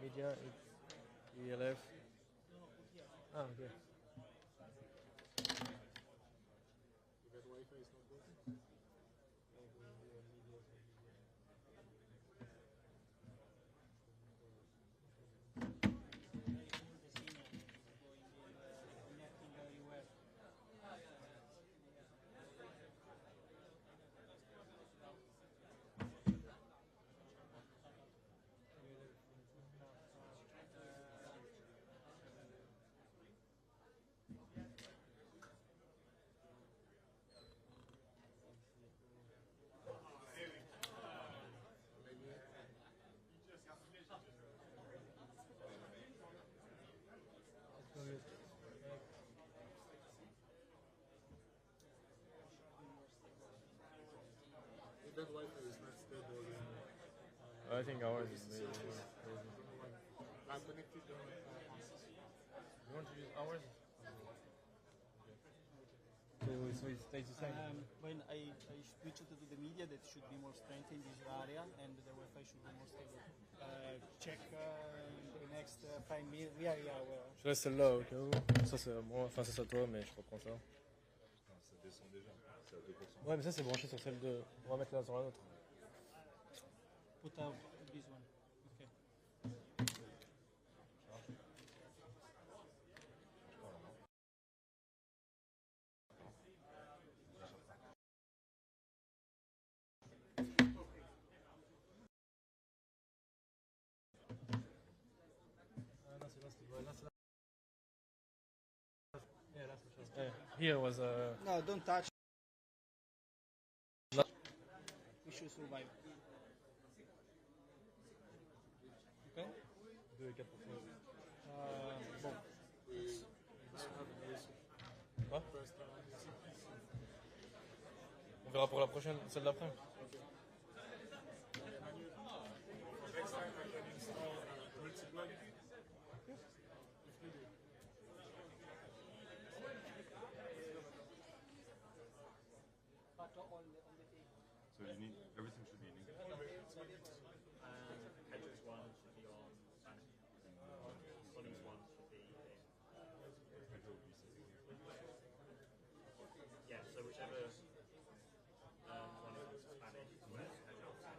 media, it's ELF. Ah, okay. That Wi-Fi is not working. That Wi-Fi is not stable. I think ours is maybe. I'm connected on You want to use ours? So it stays the same. When I switch it to the media, that should be more strength in this area, and the Wi-Fi should be more stable. Check the next 5 minutes. We are Je laisse celle-là au cas où. Ça c'est à moi, enfin ça c'est à toi, mais je reprends ça. Ça descend déjà, c'est à 2%. Ouais, mais ça c'est branché sur celle de. On va mettre l'un sur la nôtre. put out this one. Okay. Here was No, don't touch. We should survive. Okay? Bon. Quoi? On verra pour la prochaine, celle d'après. next time I can install multi-plug. So you need, everything should be in English. Pedro's one should be on Spanish. Sonny's one should be in. Pedro will be sitting here. Yeah, so whichever one is Spanish, whereas Pedro will be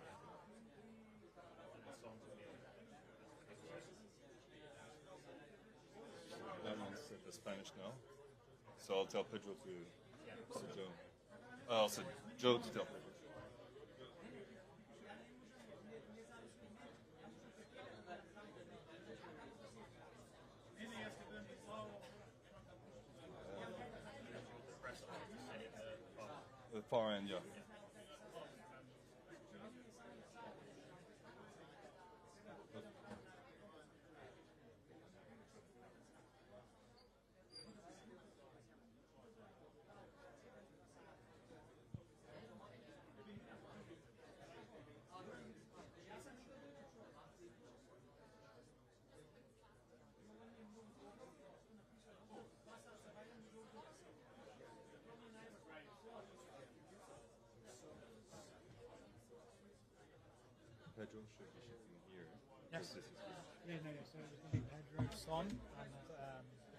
and the songs will be on. That one's set to Spanish now. So I'll tell Pedro to Joe. I'll say Joe to tell Pedro. The far end, yeah. Pedro should be shifting here. Yes. This is here. Yeah, no, so it was going to be Pedro, Son, and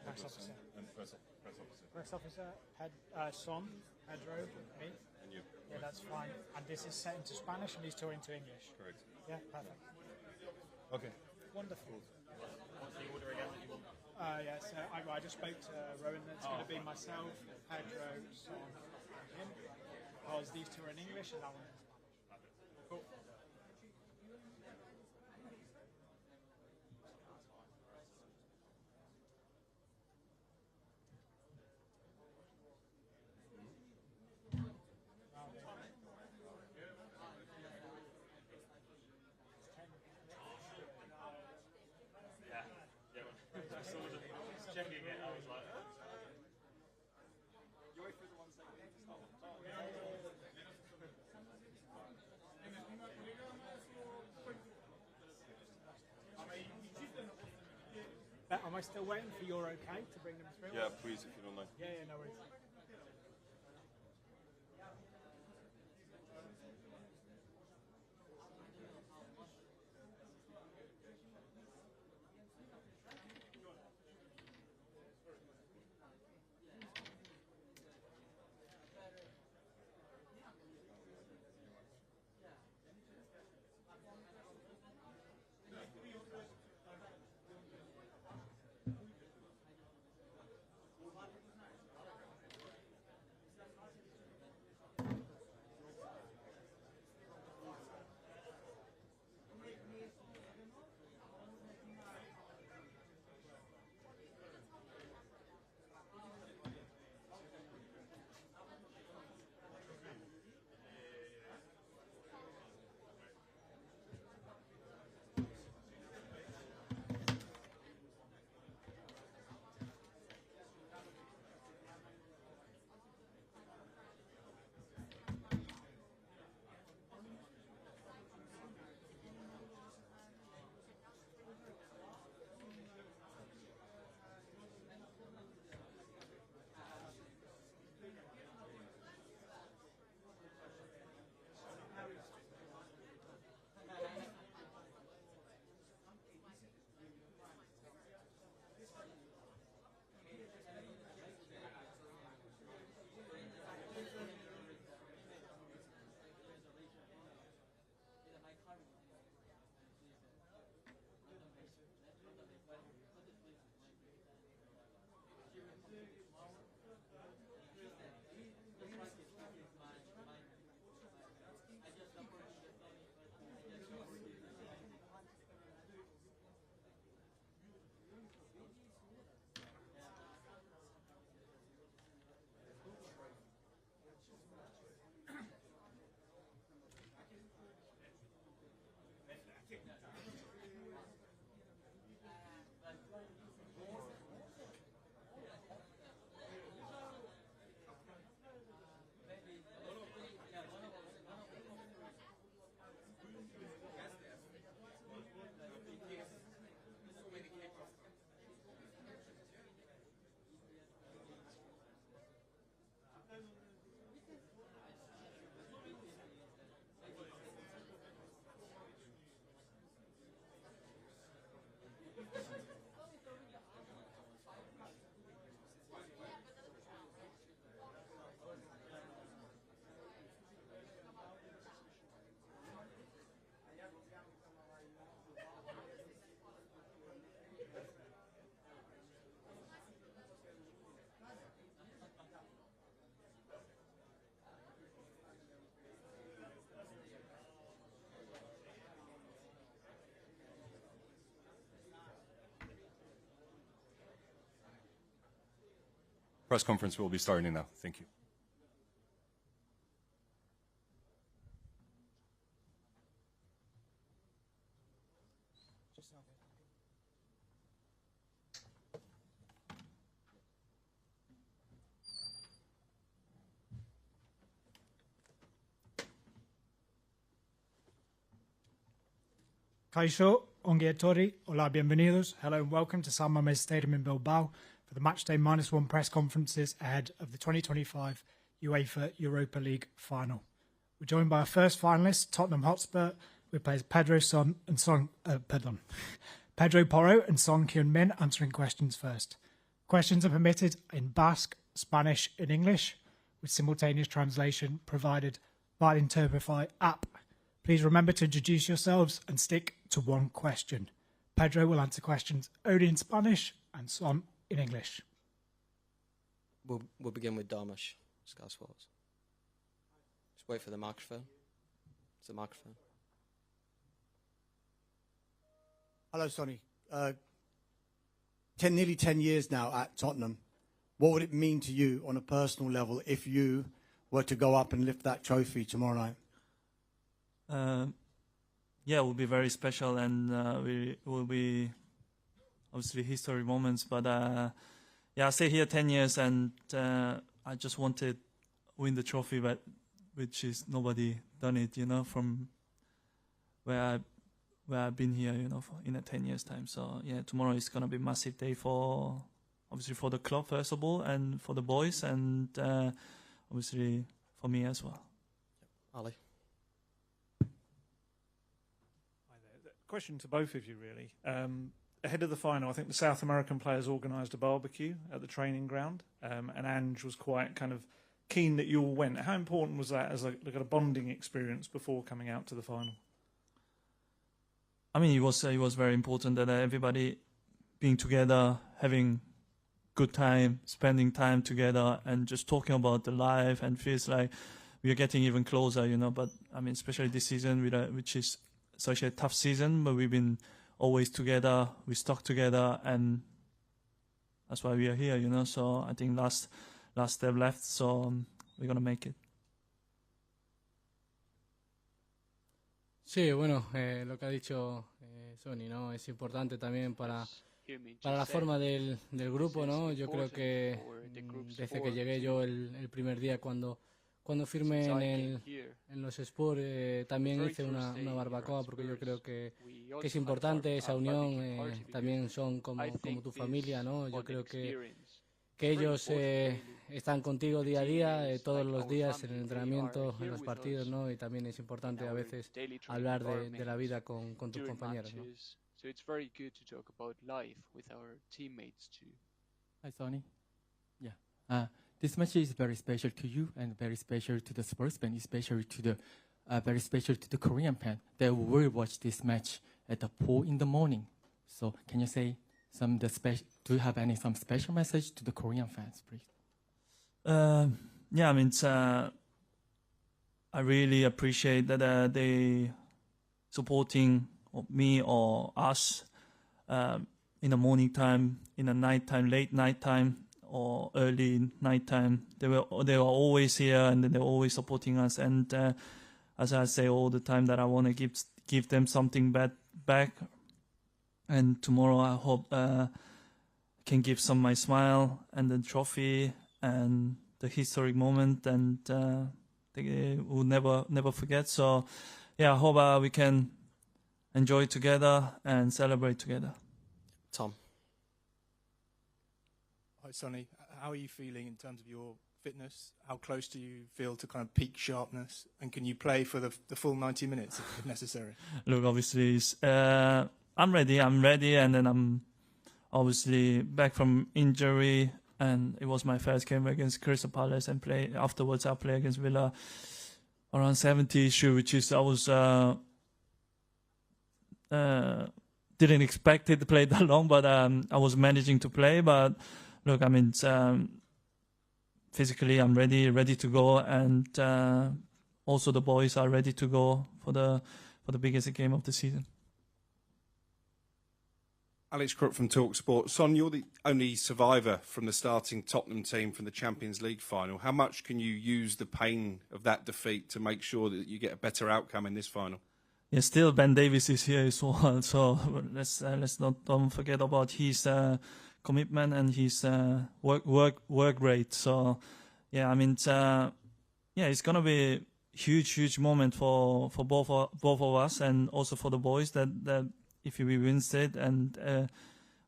press officer. And press officer. Press officer, Son, Pedro, me. And you. Yeah, that's fine. And this is set into Spanish and these two into English. Correct. Yeah, perfect. Okay. Wonderful. What's the order again that you want? Yeah, so I just spoke to Rowan. It's going to be myself, Pedro, Son, and him. Because these two are in English and that one is Spanish. Cool. Yeah. Yeah. I saw them checking it. I was like, Am I still waiting for your okay to bring them through? Yeah, please, if you don't mind. Yeah, no worries. Press conference will be starting now. Thank you. Kaixo, Ongeatori, hola, bienvenidos. Hello and welcome to San Mamés Stadium in Bilbao for the Matchday -1 press conferences ahead of the 2025 UEFA Europa League final. We're joined by our first finalist, Tottenham Hotspur, who plays Pedro Porro and Son Heung-Min answering questions first. Questions are permitted in Basque, Spanish and English, with simultaneous translation provided by the Interprefy app. Please remember to introduce yourselves and stick to one question. Pedro will answer questions only in Spanish and Son in English. We'll begin with Darmash, Sky Sports. Just wait for the microphone. It's the microphone. Hello, Sonny. Nearly 10 years now at Tottenham. What would it mean to you on a personal level if you were to go up and lift that trophy tomorrow night? Yeah, it will be very special, and it will be obviously history moments. But yeah, I stay here 10 years, and I just wanted to win the trophy, but which is nobody done it, from where I've been here, in a 10 years time. So yeah, tomorrow is gonna be a massive day obviously for the club first of all, and for the boys, and obviously for me as well. Ali. Question to both of you, really. Ahead of the final, I think the South American players organised a barbecue at the training ground, and Ange was quite kind of keen that you all went. How important was that as a bonding experience before coming out to the final? I mean, it was very important that everybody being together, having good time, spending time together, and just talking about the life, and feels like we are getting even closer, But I mean, especially this season, which is such a tough season, but we've been always together, we stuck together, and that's why we are here, So I think last step left, so we're gonna make it. Sí, bueno, lo que ha dicho Sonny, ¿no? Es importante también para la forma del grupo, ¿no? Yo creo que desde que llegué yo el primer día cuando firmé en los Spurs, también hice una barbacoa, porque yo creo que es importante esa unión, también son como tu familia, ¿no? Yo creo que ellos están contigo día a día, todos los días en el entrenamiento, en los partidos, ¿no? Y también es importante a veces hablar de la vida con tus compañeros, ¿no? Hi, Sonny. Yeah. This match is very special to you and very special to the Spurs fan, especially to the very special to the Korean fan that will watch this match at 4 a.m. So, can you say do you have some special message to the Korean fans, please? Yeah, I mean, I really appreciate that they supporting me or us in the morning time, in the night time, late night time, or early night time. They were always here, and they're always supporting us. And as I say all the time, that I want to give them something back. And tomorrow I hope can give some my smile and the trophy and the historic moment, and they will never forget. So yeah, I hope we can enjoy together and celebrate together. Tom. Hi, Sonny. How are you feeling in terms of your fitness? How close do you feel to kind of peak sharpness? And can you play for the full 90 minutes if necessary? Look, obviously, I'm ready, and then I'm obviously back from injury, and it was my first game against Crystal Palace, and afterwards I play against Villa around 70 issue, which is I was didn't expect it to play that long, but I was managing to play. But look, I mean, physically I'm ready to go, and also the boys are ready to go for the biggest game of the season. Alex Crook from TalkSport. Son, you're the only survivor from the starting Tottenham team from the Champions League final. How much can you use the pain of that defeat to make sure that you get a better outcome in this final? Yeah, still Ben Davies is here as well, so let's not don't forget about his commitment and his work rate. So yeah, I mean, it's gonna be a huge moment for both of us and also for the boys that if we win it, and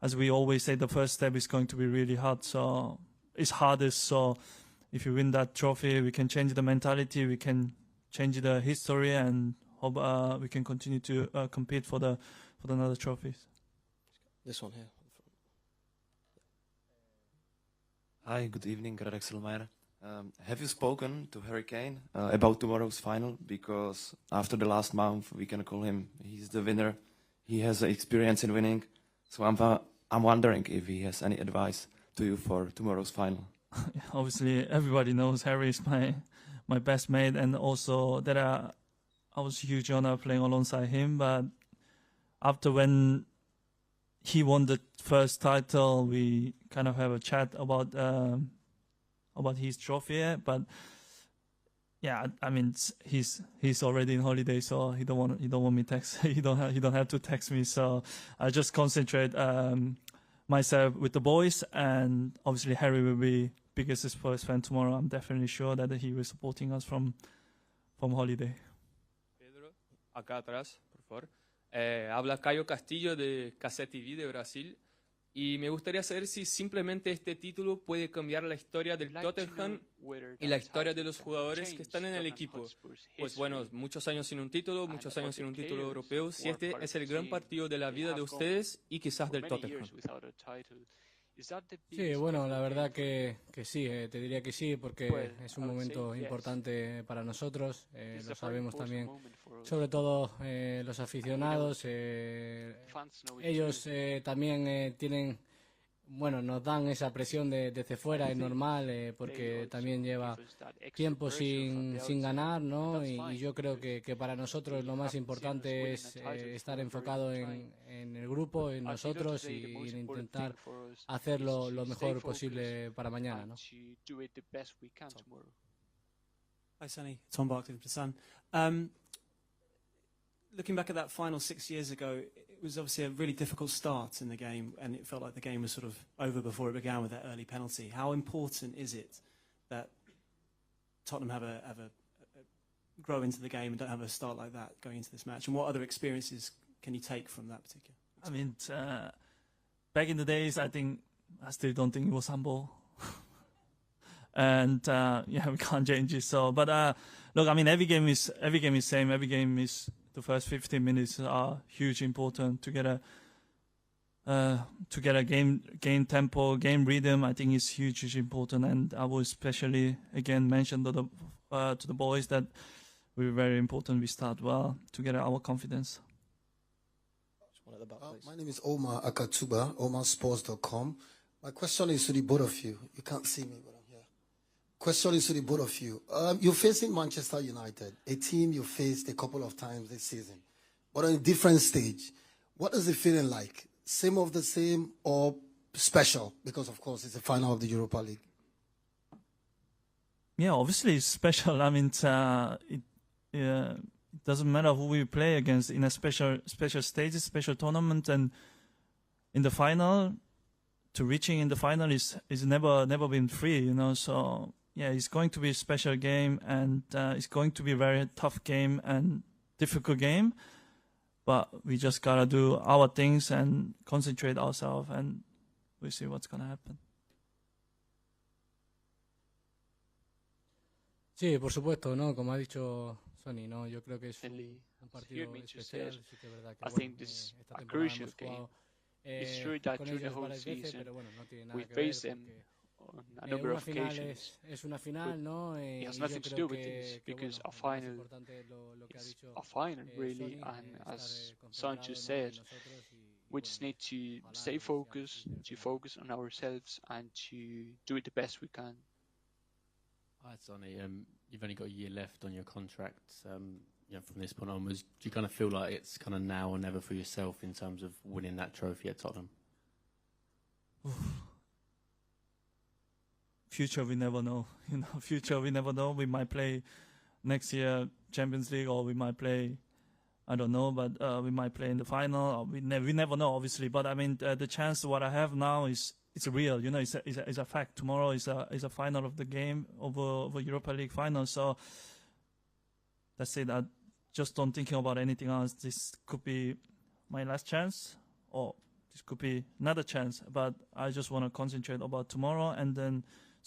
as we always say, the first step is going to be really hard. So it's hardest. So if you win that trophy, we can change the mentality, we can change the history, and hope we can continue to compete for the another trophies. This one here. Hi, good evening, Greg Selmayr. Have you spoken to Harry Kane about tomorrow's final? Because after the last month, we can call him, he's the winner. He has experience in winning. So I'm wondering if he has any advice to you for tomorrow's final. Obviously, everybody knows Harry is my best mate, and also that I was a huge honor playing alongside him. But after when he won the first title, we kind of have a chat about his trophy. But yeah, I mean, he's already in holiday, so he don't want me text. he don't have to text me. So I just concentrate myself with the boys, and obviously Harry will be biggest Spurs fan tomorrow. I'm definitely sure that he will supporting us from holiday. Pedro, acá atrás, por favor. Habla Caio Castillo de Cassette TV de Brasil. Y me gustaría saber si simplemente este título puede cambiar la historia del Tottenham y la historia de los jugadores que están en el equipo. Pues bueno, muchos años sin un título europeo. Si este es el gran partido de la vida de ustedes y quizás del Tottenham. Sí, bueno, la verdad que sí, te diría que sí, porque es un momento importante para nosotros, lo sabemos también, sobre todo los aficionados, ellos también tienen, bueno, nos dan esa presión desde fuera, es normal, porque también lleva tiempo sin ganar, ¿no? Y yo creo que para nosotros lo más importante es estar enfocado en el grupo, en nosotros y en intentar hacerlo lo mejor posible para mañana, ¿no? Hi, Sonny. Tom Barkley from The Sun. Looking back at that final 6 years ago, it was obviously a really difficult start in the game, and it felt like the game was sort of over before it began with that early penalty. How important is it that Tottenham have a grow into the game and don't have a start like that going into this match? And what other experiences can you take from that particular? I mean, back in the days, I still don't think it was humble. And yeah, we can't change it. So, but look, I mean, every game is same. Every game is the first 15 minutes are huge important to get a game tempo, game rhythm. I think is huge important. And I will especially again mention to the boys that we're very important. We start well to get our confidence. My name is Omar Akatuba, omarsports.com. My question is to the both of you. You can't see me, but I'm here. Question is to the both of you. You're facing Manchester United, a team you faced a couple of times this season, but on a different stage. What is it feeling like? Same of the same or special? Because, of course, it's the final of the Europa League. Yeah, obviously it's special. I mean, it doesn't matter who we play against in a special stages, special tournament, and in the final, to reaching in the final is never been free, you know. So yeah, it's going to be a special game, and it's going to be a very tough game and difficult game. But we just gotta do our things and concentrate ourselves, and we'll see what's gonna happen. Sí, por supuesto, ¿no? Como ha dicho Sonny, ¿no? Yo creo que es un partido especial, sí que es verdad que bueno, esta temporada hemos jugado con ellos varias veces, pero bueno, no tiene nada que ver porque una final es una final, ¿no? Y yo creo que bueno, es importante lo que ha dicho Sonny, as Sanchez said, we just need to stay focused, to focus on ourselves and to do it the best we can. Hi, Sonny. You've only got a year left on your contract. from this point onwards, do you kind of feel like it's kind of now or never for yourself in terms of winning that trophy at Tottenham? Future we never know. Future we never know. We might play next year Champions League, or we might play, I don't know, but we might play in the final. Or we never know, obviously. But I mean, the chance what I have now it's real. It's a fact. Tomorrow is a final of the game over Europa League final. So that's it. I just don't thinking about anything else. This could be my last chance, or this could be another chance. But I just want to concentrate about tomorrow, and then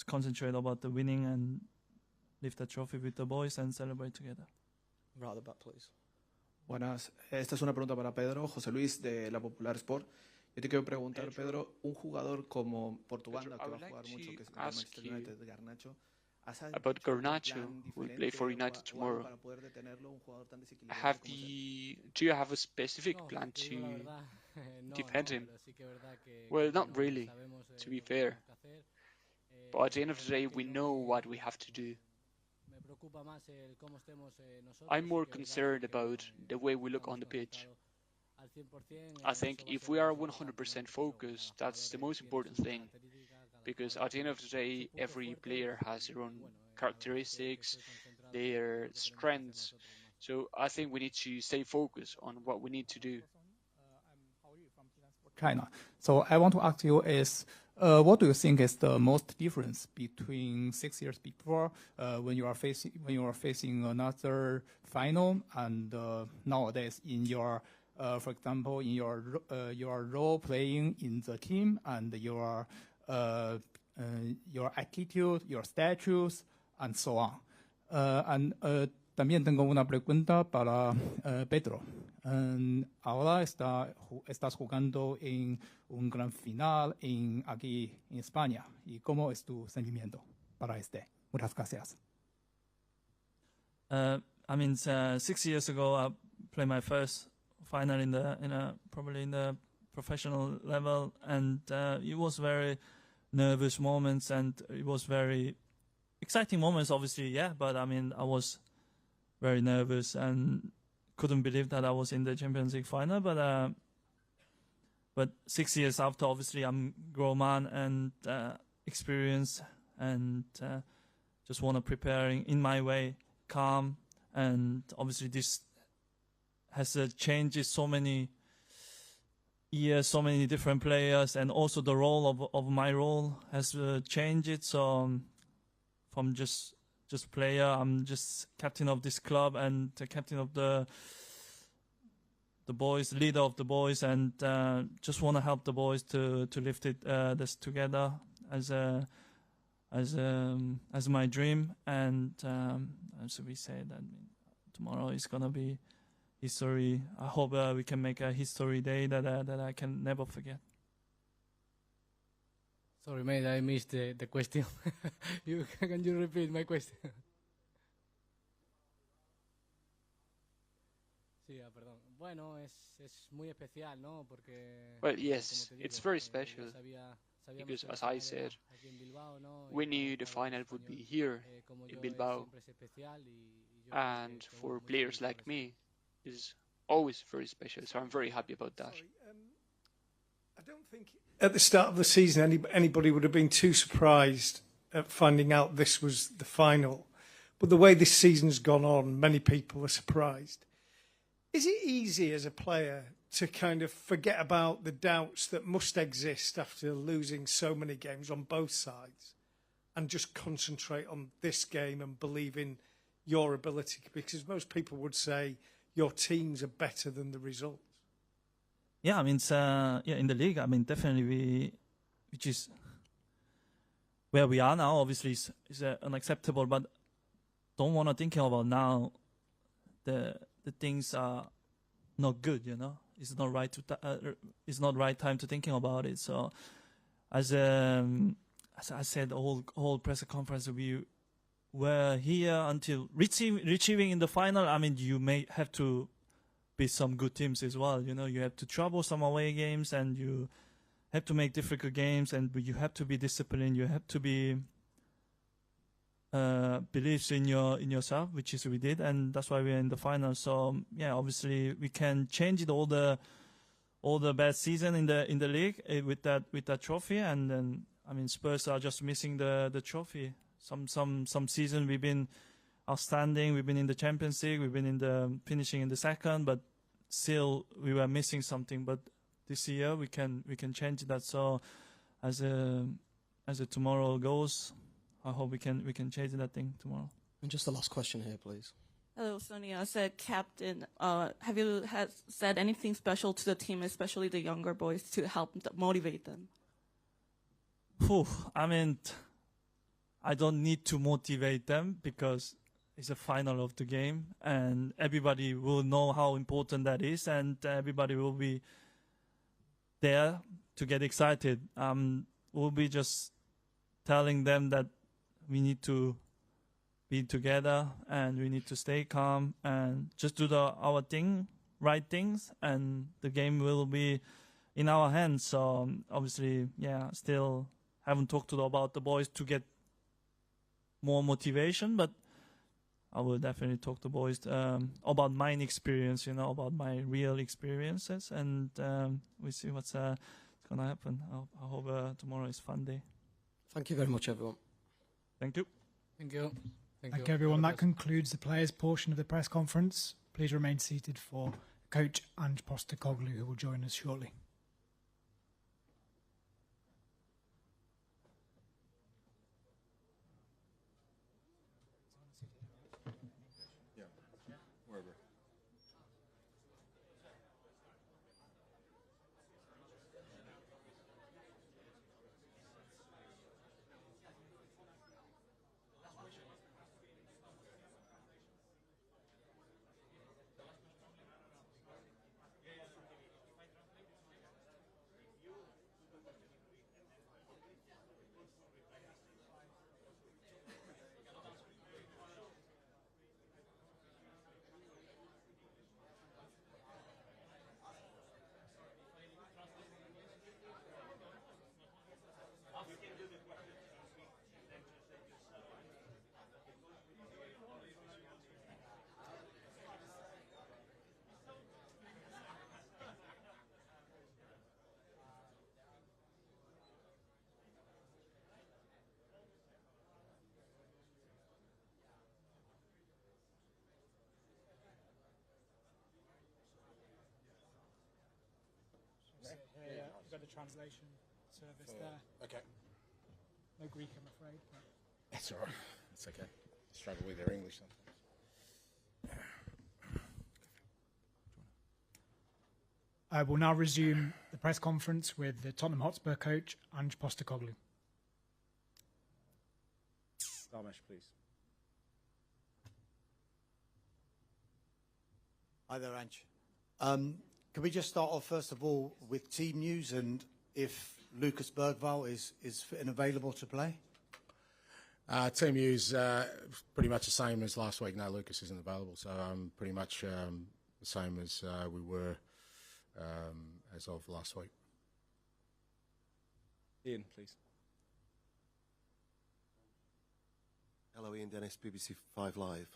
concentrate about the winning and lift the trophy with the boys and celebrate together. Right at the back, please. Buenas. Esta es una pregunta para Pedro, José Luis de La Popular Sport. Yo te quiero preguntar, Pedro, un jugador como Portugal, que va a jugar mucho, que es Manchester United, Garnacho. About Garnacho, who will play for United tomorrow. Do you have a specific plan to defend him? Well, not really, to be fair. But at the end of the day, we know what we have to do. I'm more concerned about the way we look on the pitch. I think if we are 100% focused, that's the most important thing. Because at the end of the day, every player has their own characteristics, their strengths. So I think we need to stay focused on what we need to do. China. So I want to ask you what do you think is the most difference between 6 years before when you are facing another final and nowadays in your for example in your role playing in the team and your attitude, your statues, and so on. También tengo una pregunta para Pedro. Ahora estás jugando en un gran final aquí en España. ¿Y cómo es tu sentimiento para este? Muchas gracias. I mean, 6 years ago, I played my first final probably in the professional level, and it was very nervous moments, and it was very exciting moments, obviously, yeah. But I mean, I was very nervous and couldn't believe that I was in the Champions League final. But 6 years after, obviously, I'm grown man and experienced, and just want to prepare in my way, calm, and obviously this has changed so many years, so many different players, and also the role of my role has changed. So from just player, I'm just captain of this club and the captain of the boys, leader of the boys, and just want to help the boys to lift this together as my dream. And as we say, that tomorrow is gonna be history. I hope we can make a history day that I can never forget. Sorry, mate, I missed the question. Can you repeat my question? Sí, perdón. Bueno, es muy especial, ¿no? Porque well, yes, it's very special because, as I said, we knew the final would be here in Bilbao, and for players like me, it's always very special. So I'm very happy about that. I don't think at the start of the season anybody would have been too surprised at finding out this was the final. But the way this season's gone on, many people are surprised. Is it easy as a player to kind of forget about the doubts that must exist after losing so many games on both sides and just concentrate on this game and believe in your ability? Because most people would say your teams are better than the results. Yeah, I mean, in the league, I mean, definitely which is where we are now, obviously is unacceptable, but don't want to think about now the things are not good, you know. It's not right it's not right time to thinking about it. So as I said, whole press conference, we were here until reaching in the final. I mean, you may have to beat some good teams as well. You know, you have to trouble some away games, and you have to make difficult games, and you have to be disciplined. You have to be believes in yourself, which is we did, and that's why we're in the final. So yeah, obviously we can change it all the bad season in the league with that trophy, and then I mean Spurs are just missing the trophy. Some season we've been outstanding, we've been in the Champions League, we've been in the finishing in the second, but still we were missing something. But this year we can change that. So as tomorrow goes, I hope we can change that thing tomorrow. And just the last question here, please. Hello, Sonia. I said, Captain, have you said anything special to the team, especially the younger boys, to help motivate them? I mean, I don't need to motivate them because it's a final of the game, and everybody will know how important that is, and everybody will be there to get excited. We'll be just telling them that we need to be together and we need to stay calm and just do our right things, and the game will be in our hands. So obviously, yeah, still haven't talked about the boys to get more motivation, but I will definitely talk to boys about my experience, about my real experiences, and we see what's going to happen. I hope tomorrow is a fun day. Thank you very much, everyone. Thank you. Thank you. Thank you, everyone. That concludes the players' portion of the press conference. Please remain seated for Coach Ange Postecoglou, who will join us shortly. You've got the translation service there. Okay. No Greek, I'm afraid. But. That's all right. It's okay. Struggle with their English sometimes. We'll now resume the press conference with the Tottenham Hotspur coach, Ange Postecoglou. Ramesh, please. Hi there, Ange. Can we just start off, first of all, with team news and if Lucas Bergvall is fit and available to play? Team news, pretty much the same as last week. No, Lucas isn't available, so pretty much the same as we were as of last week. Ian, please. Hello, Ian Dennis, BBC 5 Live.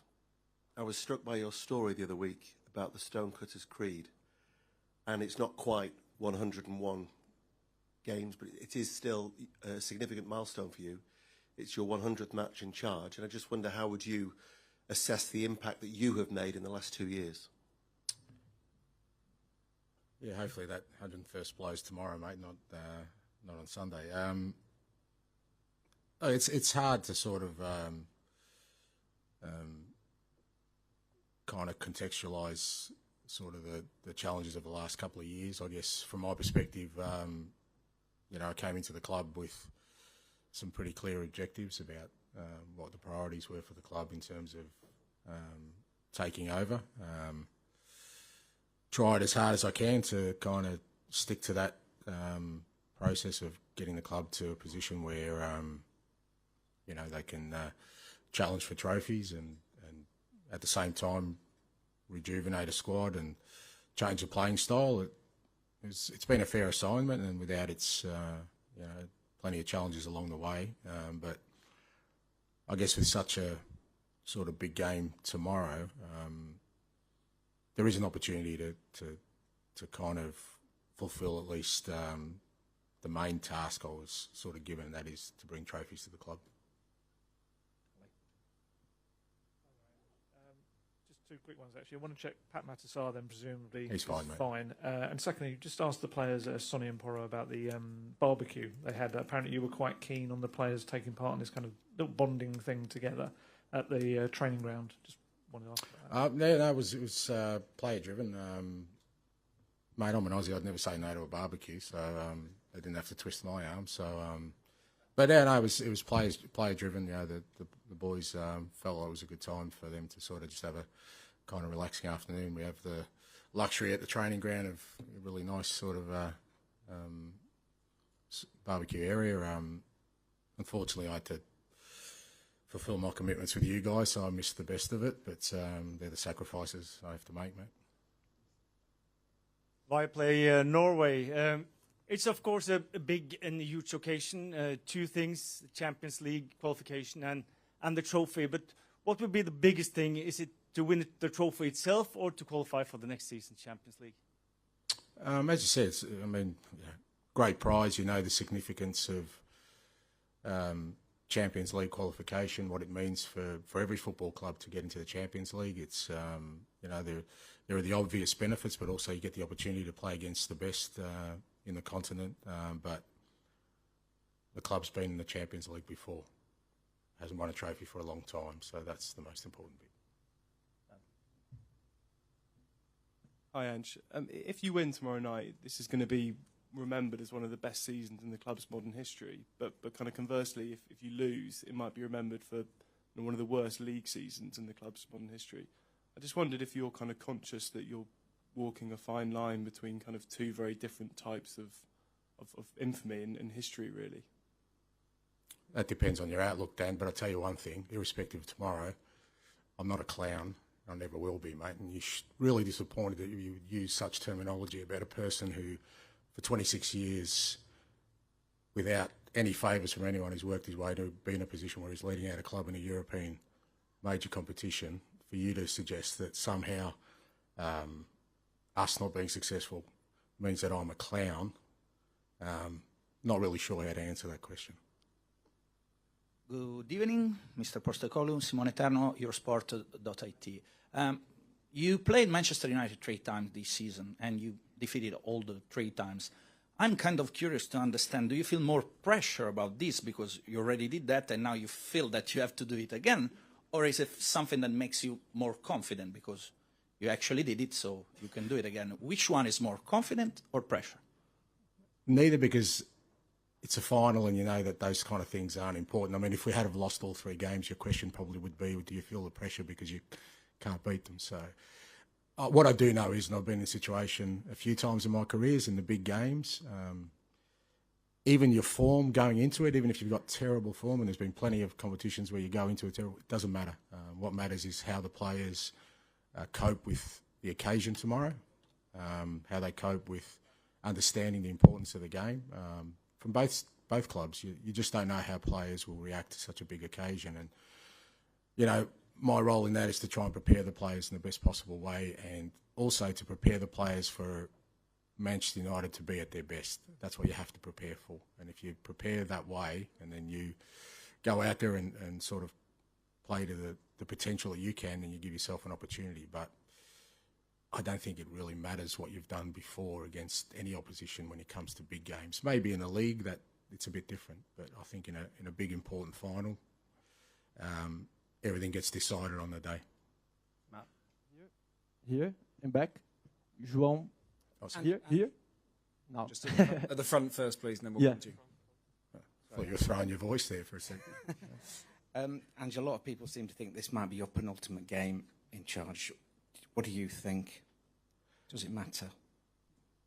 I was struck by your story the other week about the Stonecutter's Creed. And it's not quite 101 games, but it is still a significant milestone for you. It's your 100th match in charge, and I just wonder, how would you assess the impact that you have made in the last 2 years? Yeah, hopefully that 101st blows tomorrow, mate, not on Sunday. It's hard to sort of kind of contextualise sort of the challenges of the last couple of years. I guess from my perspective, I came into the club with some pretty clear objectives about what the priorities were for the club in terms of taking over. Tried as hard as I can to kind of stick to that process of getting the club to a position where, they can challenge for trophies and at the same time rejuvenate a squad and change the playing style. It's been a fair assignment, and without its plenty of challenges along the way. But I guess with such a sort of big game tomorrow, there is an opportunity to kind of fulfil at least the main task I was sort of given, and that is to bring trophies to the club. Just two quick ones, actually. I want to check Pat Matasar, then presumably He's fine, mate. fine. And secondly, just ask the players, Sonny and Porro, about the barbecue they had. Apparently you were quite keen on the players taking part in this kind of little bonding thing together at the training ground. Just wanted to ask about that. No, it was player driven. Mate, I'm an Aussie. I'd never say no to a barbecue, so they didn't have to twist my arm. So, but yeah, no, it was player driven. You know, the boys felt like it was a good time for them to sort of just have a kind of relaxing afternoon. We have the luxury at the training ground of a really nice sort of barbecue area. Unfortunately, I had to fulfil my commitments with you guys, so I missed the best of it. But they're the sacrifices I have to make, mate. Viaplay Norway. It's of course a big and huge occasion. Two things: the Champions League qualification and the trophy. But what would be the biggest thing? Is it to win the trophy itself, or to qualify for the next season's Champions League? As you said, great prize. You know the significance of Champions League qualification, what it means for every football club to get into the Champions League. It's there are the obvious benefits, but also you get the opportunity to play against the best in the continent. But the club's been in the Champions League before, hasn't won a trophy for a long time, so that's the most important bit. Hi, Ange. If you win tomorrow night, this is going to be remembered as one of the best seasons in the club's modern history. But kind of conversely, if you lose, it might be remembered for one of the worst league seasons in the club's modern history. I just wondered if you're kind of conscious that you're walking a fine line between kind of two very different types of infamy and history, really. That depends on your outlook, Dan, but I'll tell you one thing, irrespective of tomorrow, I'm not a clown. I never will be, mate, and you're really disappointed that you would use such terminology about a person who, for 26 years, without any favours from anyone, who's worked his way to be in a position where he's leading out a club in a European major competition, for you to suggest that somehow us not being successful means that I'm a clown. Not really sure how to answer that question. Good evening, Mr. Postecoglou, Simone Eterno, Eurosport.it. You played Manchester United 3 times this season, and you defeated all the 3 times. I'm kind of curious to understand, do you feel more pressure about this because you already did that and now you feel that you have to do it again? Or is it something that makes you more confident because you actually did it, so you can do it again? Which one is more, confident or pressure? Neither, because it's a final and you know that those kind of things aren't important. I mean, if we had have lost all 3 games, your question probably would be, do you feel the pressure because you can't beat them? So what I do know is, and I've been in a situation a few times in my careers in the big games, even your form going into it, even if you've got terrible form, and there's been plenty of competitions where you go into it, it doesn't matter. What matters is how the players cope with the occasion tomorrow, how they cope with understanding the importance of the game. From both clubs, you just don't know how players will react to such a big occasion. And, you know, my role in that is to try and prepare the players in the best possible way, and also to prepare the players for Manchester United to be at their best. That's what you have to prepare for. And if you prepare that way and then you go out there and sort of play to the potential that you can, then you give yourself an opportunity. But I don't think it really matters what you've done before against any opposition when it comes to big games. Maybe in a league that it's a bit different, but I think in a big important final, everything gets decided on the day. Here, in back. João. Here? No. Just at the front first, please, and then we'll come to you. I thought you were throwing your voice there for a second. Ange, a lot of people seem to think this might be your penultimate game in charge. What do you think? Does it matter?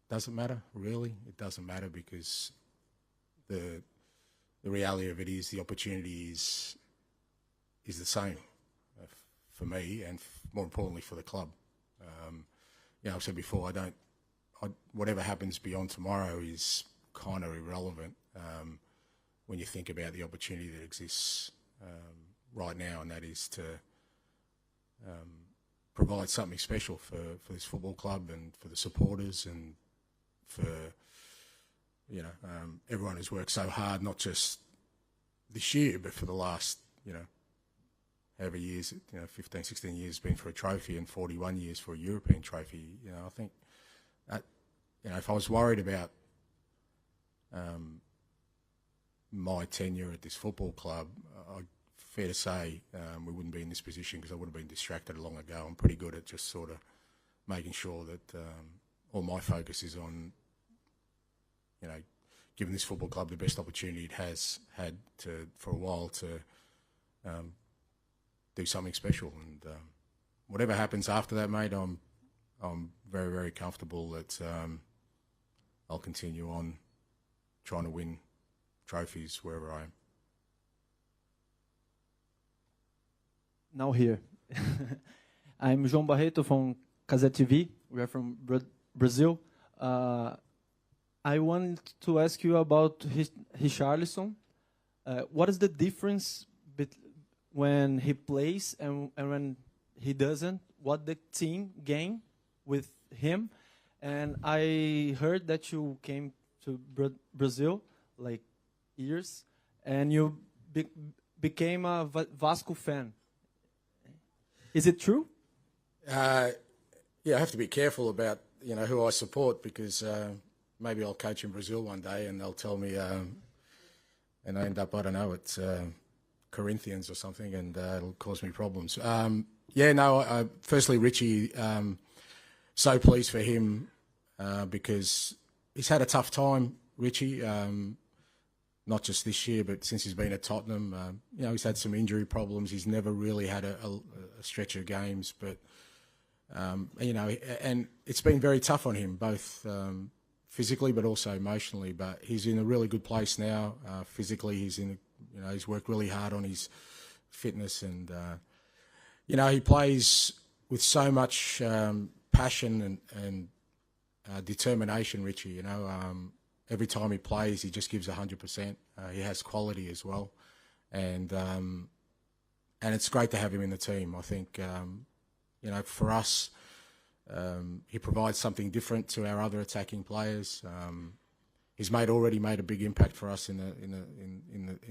Doesn't matter, really. It doesn't matter, because the reality of it is the opportunity is the same for me and more importantly for the club. I've said before, whatever happens beyond tomorrow is kind of irrelevant when you think about the opportunity that exists right now, and that is to provide something special for this football club and for the supporters and for everyone who's worked so hard, not just this year, but for the last however years, 15, 16 years been for a trophy and 41 years for a European trophy. I think that, if I was worried about my tenure at this football club, fair to say we wouldn't be in this position because I would have been distracted long ago. I'm pretty good at just sort of making sure that all my focus is on, giving this football club the best opportunity it has had for a while to do something special. And whatever happens after that, mate, I'm very, very comfortable that I'll continue on trying to win trophies wherever I am. Now here. I'm João Barreto from Casé TV. We are from Brazil. I want to ask you about Richarlison. What is the difference when he plays and when he doesn't? What the team gain with him? And I heard that you came to Brazil like years, and you became a Vasco fan. Is it true? I have to be careful about who I support because maybe I'll coach in Brazil one day and they'll tell me, and I end up, I don't know, it's Corinthians or something, and it'll cause me problems. Firstly, Richie, so pleased for him because he's had a tough time, Richie, not just this year, but since he's been at Tottenham. He's had some injury problems. He's never really had a stretch of games, but, and it's been very tough on him, both physically but also emotionally. But he's in a really good place now. Physically, he's he's worked really hard on his fitness, and he plays with so much passion and determination. Richie, every time he plays, he just gives 100%. He has quality as well, and it's great to have him in the team. I think for us. He provides something different to our other attacking players. He's already made a big impact for us in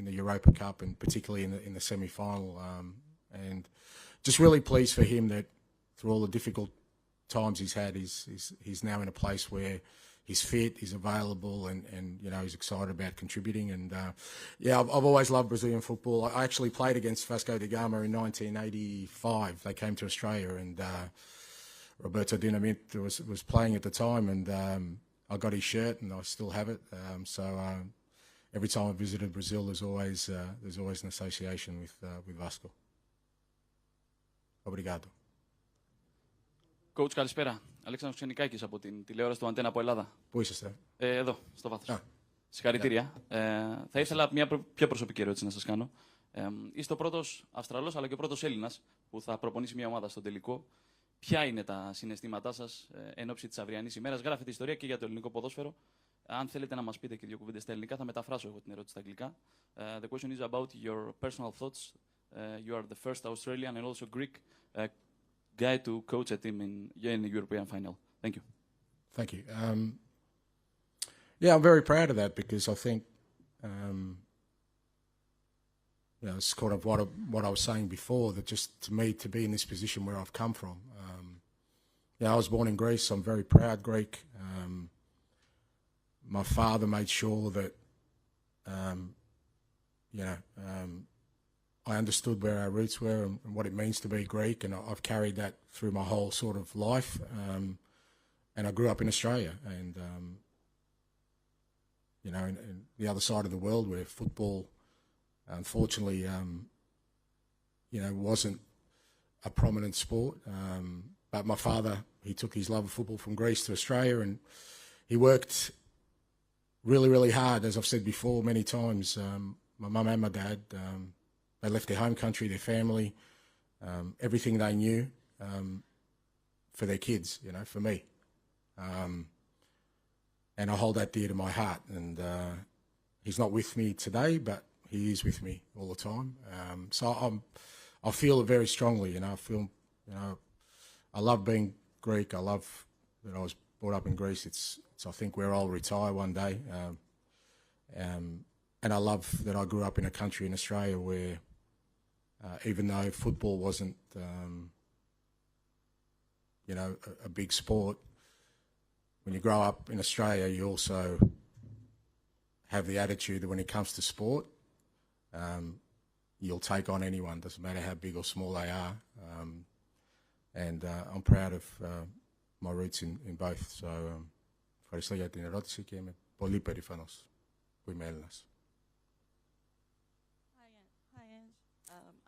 the Europa Cup, and particularly in the semi-final. And just really pleased for him that through all the difficult times he's had, he's now in a place where he's fit, he's available, and he's excited about contributing. And I've always loved Brazilian football. I actually played against Vasco da Gama in 1985. They came to Australia, and Roberto Dinamite was playing at the time, and I got his shirt, and I still have it. Every time I visited Brazil, there's always an association with Vasco. Obrigado. Coach, καλησπέρα. Αλέξανδρος Ξενικάκης από την τηλεόραση του Αντένα από Ελλάδα. Πού είσαστε? Εδώ, στο βάθος. Συγχαρητήρια. Θα ήθελα μια πιο προσωπική ερώτηση να σας κάνω. Είστε ο πρώτος Αυστραλός αλλά και ο πρώτος Έλληνας που θα προπονήσει μια ομάδα στον τελικό. Ποια είναι τα συναισθήματά σας εν ώψη της αυριανής ημέρας? Γράφετε ιστορία και για το ελληνικό ποδόσφαιρο. Αν θέλετε να μας πείτε και δύο κουβέντες στα ελληνικά, θα μεταφράσω εγώ την ερώτηση στα αγγλικά. The question is about your personal thoughts. You are the first Australian and also Greek guy to coach a team in the European final. Thank you. Thank you. I'm very proud of that because I think it's kind of what I was saying before, that just to me to be in this position where I've come from. I was born in Greece. I'm very proud Greek. My father made sure that I understood where our roots were and what it means to be Greek, and I've carried that through my whole sort of life. And I grew up in Australia, and in the other side of the world where football, unfortunately, wasn't a prominent sport. But my father, he took his love of football from Greece to Australia, and he worked really, really hard, as I've said before many times. My mum and my dad, they left their home country, their family, everything they knew for their kids, for me. And I hold that dear to my heart. And he's not with me today, but he is with me all the time. So I feel it very strongly. I love being Greek. I love that I was brought up in Greece. It's I think where I'll retire one day. And I love that I grew up in a country in Australia where, even though football wasn't, a big sport, when you grow up in Australia, you also have the attitude that when it comes to sport, you'll take on anyone, doesn't matter how big or small they are. And I'm proud of my roots in both. So, ευχαριστώ για την ερώτηση και είμαι πολύ περήφανος που είμαι Έλληνας.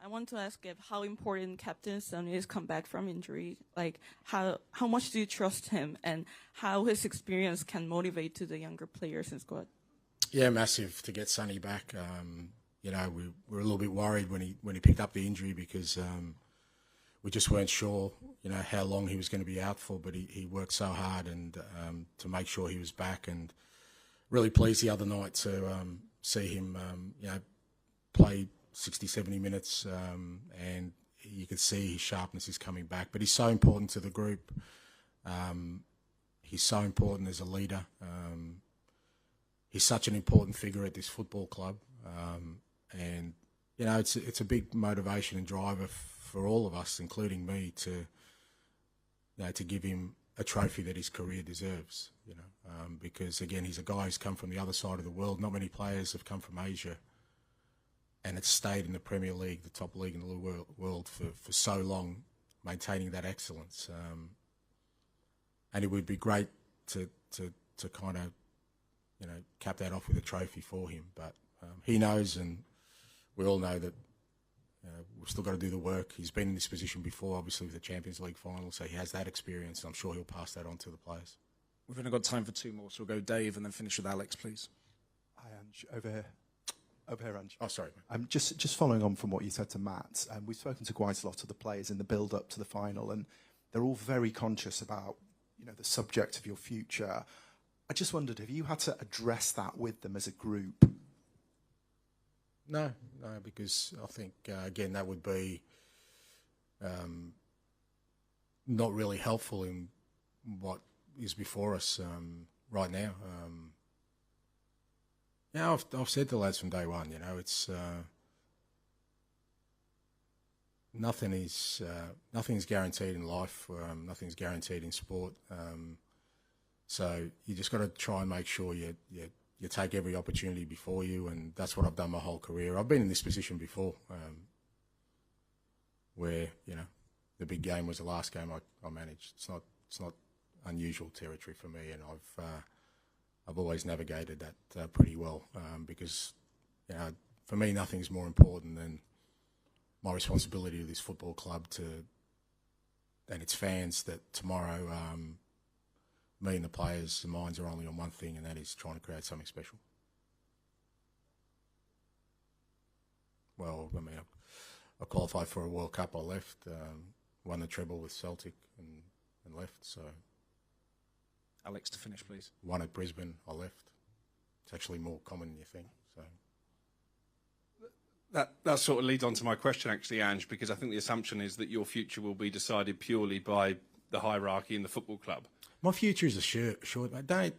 I want to ask if how important Captain Son is come back from injury. Like how much do you trust him, and how his experience can motivate to the younger players in squad? Yeah, massive to get Sonny back. We were a little bit worried when he picked up the injury because we just weren't sure, how long he was going to be out for. But he worked so hard and to make sure he was back, and really pleased the other night to see him, play 60, 70 minutes, and you could see his sharpness is coming back. But he's so important to the group. He's so important as a leader. He's such an important figure at this football club. And, it's a big motivation and driver for all of us, including me, to give him a trophy that his career deserves, because, again, he's a guy who's come from the other side of the world. Not many players have come from Asia and it's stayed in the Premier League, the top league in the world for so long, maintaining that excellence. And it would be great to kind of, cap that off with a trophy for him. But he knows, and we all know that we've still got to do the work. He's been in this position before, obviously, with the Champions League final, so he has that experience, and I'm sure he'll pass that on to the players. We've only got time for two more, so we'll go Dave and then finish with Alex, please. Hi, Ange. Over here. Over here, Ange. Oh, sorry. Just following on from what you said to Matt, we've spoken to quite a lot of the players in the build-up to the final, and they're all very conscious about, the subject of your future. I just wondered, have you had to address that with them as a group? No, because I think, again, that would be not really helpful in what is before us right now. I've said to the lads from day one, it's nothing's guaranteed in life. Nothing's guaranteed in sport. So you just got to try and make sure you take every opportunity before you, and that's what I've done my whole career. I've been in this position before, where the big game was the last game I managed. It's not unusual territory for me, and I've always navigated that pretty well, because for me nothing's more important than my responsibility to this football club and its fans, that tomorrow me and the players' minds are only on one thing, and that is trying to create something special. Well, I qualified for a World Cup. I left, won the treble with Celtic and left. So, Alex, to finish, please. Won at Brisbane. I left. It's actually more common than you think. So. That sort of leads on to my question, actually, Ange, because I think the assumption is that your future will be decided purely by the hierarchy in the football club. My future is assured, mate.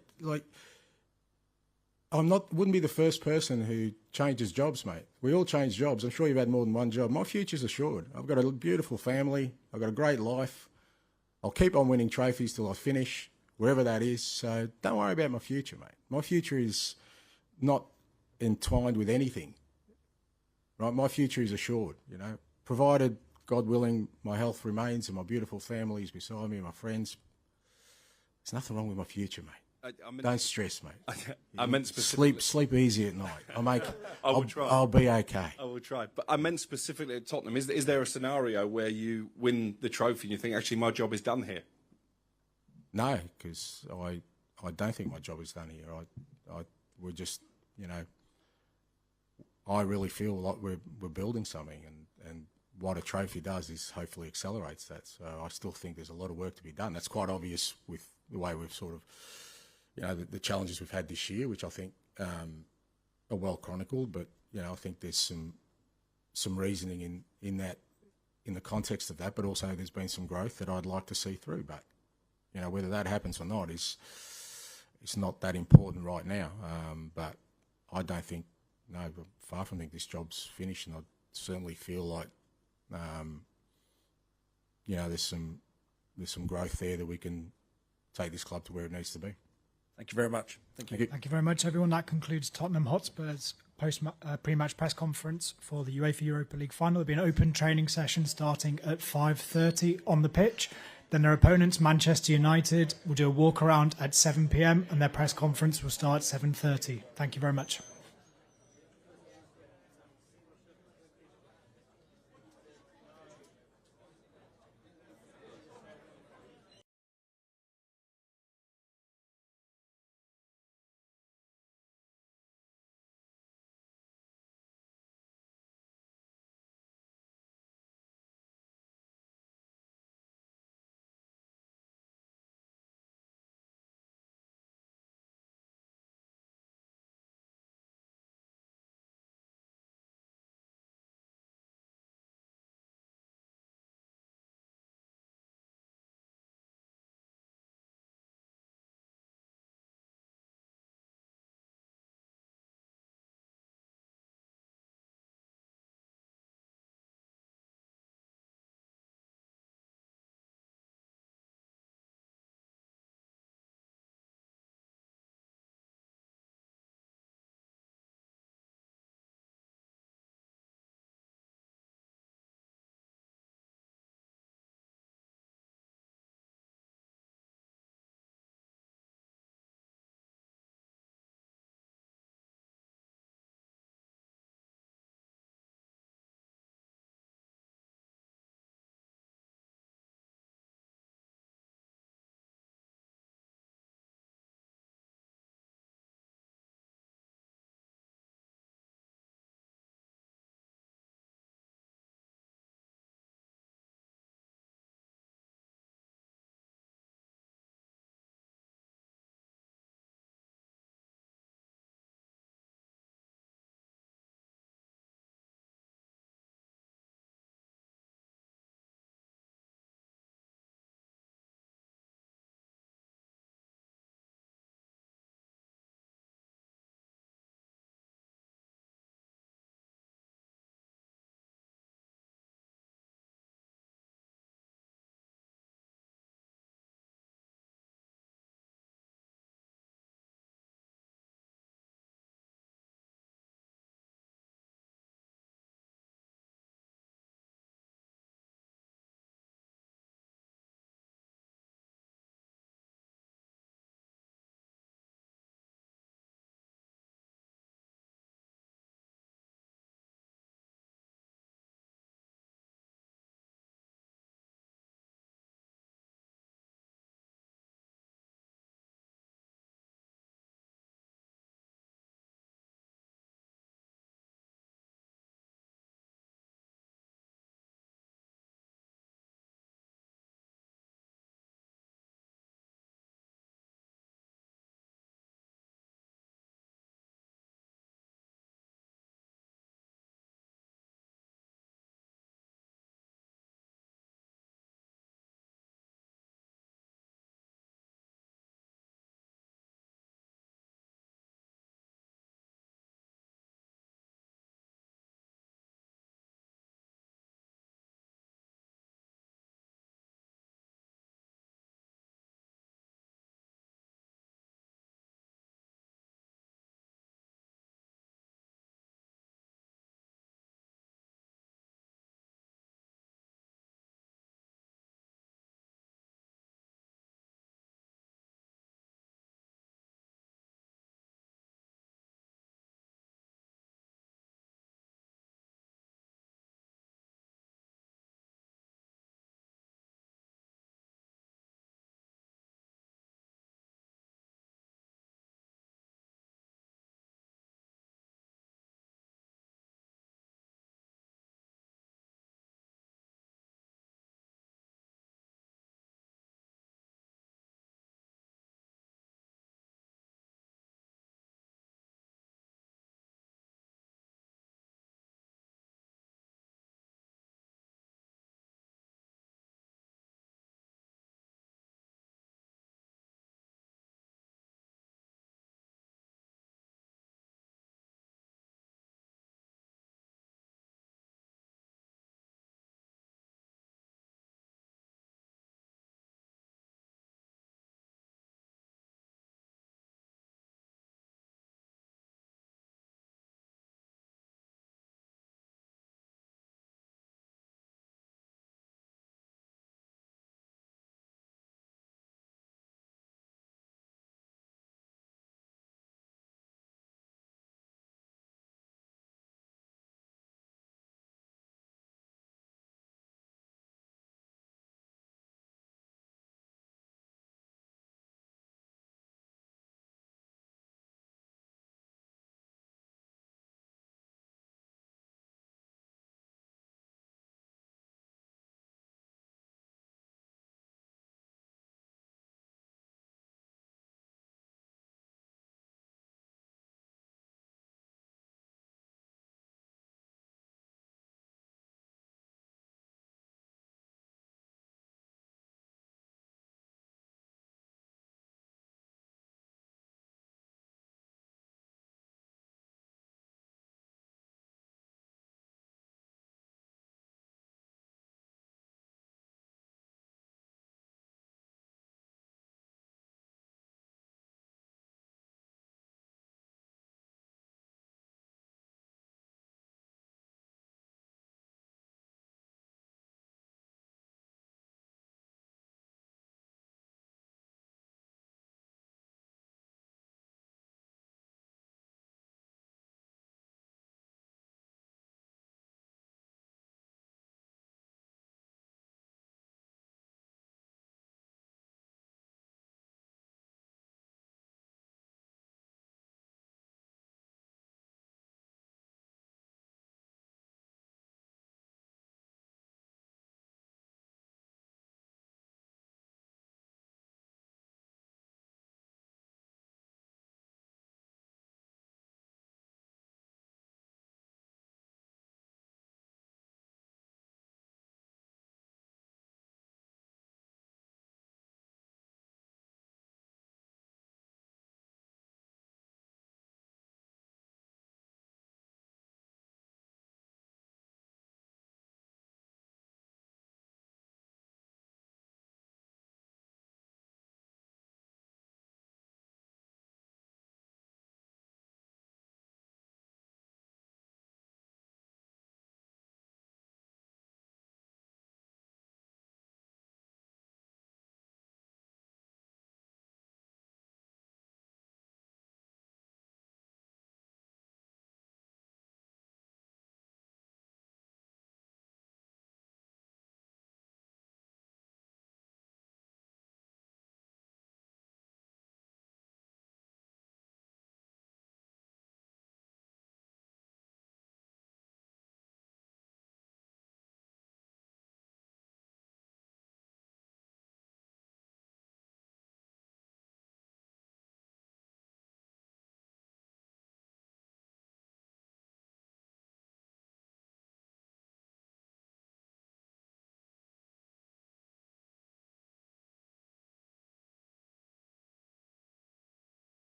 Wouldn't be the first person who changes jobs, mate. We all change jobs. I'm sure you've had more than one job. My future's assured. I've got a beautiful family. I've got a great life. I'll keep on winning trophies till I finish, wherever that is. So don't worry about my future, mate. My future is not entwined with anything. Right? My future is assured, provided, God willing, my health remains and my beautiful family is beside me and my friends. There's nothing wrong with my future, mate. Don't stress, mate. I meant specifically. Sleep easy at night. I will try. I'll be okay. I will try. But I meant specifically at Tottenham. Is there a scenario where you win the trophy and you think, actually, my job is done here? No, because I don't think my job is done here. We're just, I really feel like we're building something, and what a trophy does is hopefully accelerates that. So I still think there's a lot of work to be done. That's quite obvious with the way we've sort of, the challenges we've had this year, which I think are well chronicled. But, I think there's some reasoning in that, in the context of that, but also there's been some growth that I'd like to see through. But whether that happens or not is not that important right now. But I don't think, far from think this job's finished, and I certainly feel like there's some growth there that we can take this club to where it needs to be. Thank you very much. Thank you. Thank you very much, everyone. That concludes Tottenham Hotspur's pre-match press conference for the UEFA Europa League final. There'll be an open training session starting at 5:30 on the pitch. Then their opponents, Manchester United, will do a walk around at 7 p.m. and their press conference will start at 7:30. Thank you very much.